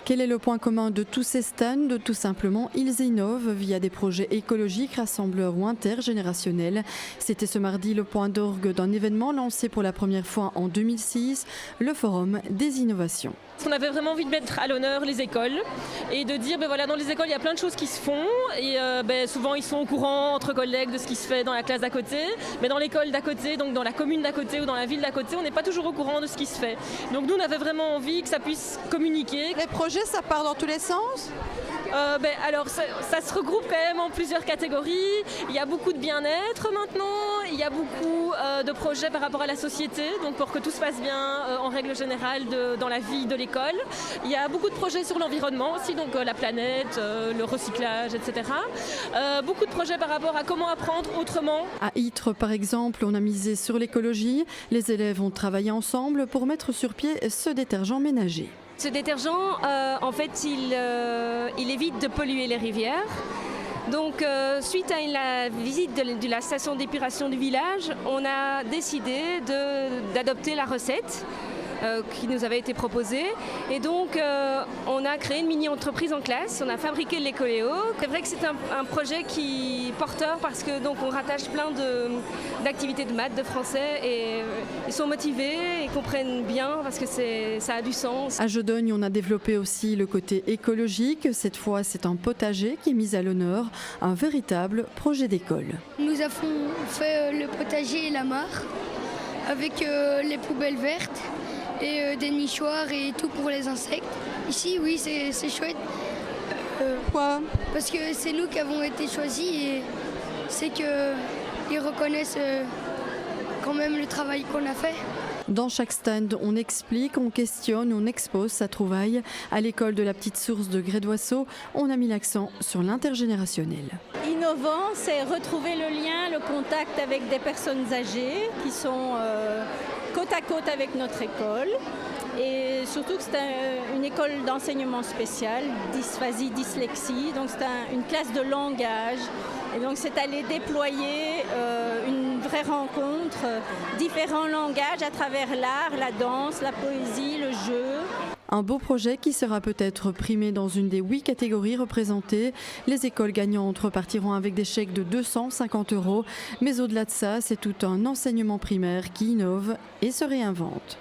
Quel est le point commun de tous ces stands? Tout simplement, ils innovent via des projets écologiques, rassembleurs ou intergénérationnels. C'était ce mardi le point d'orgue d'un événement lancé pour la première fois en 2006, le Forum des innovations. On avait vraiment envie de mettre à l'honneur les écoles et de dire voilà, dans les écoles il y a plein de choses qui se font et souvent ils sont au courant entre collègues de ce qui se fait dans la classe d'à côté, mais dans l'école d'à côté, donc dans la commune d'à côté ou dans la ville d'à côté, on n'est pas toujours au courant de ce qui se fait. Donc nous on avait vraiment envie que ça puisse communiquer. Les projets ça part dans tous les sens? Alors ça se regroupe quand même en plusieurs catégories. Il y a beaucoup de bien-être maintenant, il y a beaucoup de projets par rapport à la société, donc pour que tout se passe bien en règle générale dans la vie de l'école. Il y a beaucoup de projets sur l'environnement aussi, donc la planète, le recyclage, etc. Beaucoup de projets par rapport à comment apprendre autrement. À Ytre, par exemple, on a misé sur l'écologie. Les élèves ont travaillé ensemble pour mettre sur pied ce détergent ménager. Ce détergent, en fait, il évite de polluer les rivières. Donc, suite à la visite de la station d'épuration du village, on a décidé d'adopter la recette qui nous avait été proposée. Et donc, on a créé une mini-entreprise en classe. On a fabriqué l'écoléo. C'est vrai que c'est un projet qui est porteur parce que donc on rattache plein d'activités de maths, de français, et ils sont motivés et comprennent bien parce que ça a du sens. À Jodogne, on a développé aussi le côté écologique. Cette fois, c'est un potager qui est mis à l'honneur, un véritable projet d'école. Nous avons fait le potager et la mare avec les poubelles vertes et des nichoirs et tout pour les insectes. Ici, oui, c'est chouette. Pourquoi? Parce que c'est nous qui avons été choisis et c'est qu'ils reconnaissent quand même le travail qu'on a fait. Dans chaque stand, on explique, on questionne, on expose sa trouvaille. À l'école de la Petite Source de Grès-d'Oisseau, on a mis l'accent sur l'intergénérationnel. Innovant, c'est retrouver le lien, le contact avec des personnes âgées qui sont côte à côte avec notre école. Et surtout que c'est une école d'enseignement spécial, dysphasie, dyslexie, donc c'est une classe de langage. Et donc c'est aller déployer une vraie rencontre, différents langages à travers l'art, la danse, la poésie, le jeu. Un beau projet qui sera peut-être primé dans une des 8 catégories représentées. Les écoles gagnantes repartiront avec des chèques de 250 €. Mais au-delà de ça, c'est tout un enseignement primaire qui innove et se réinvente.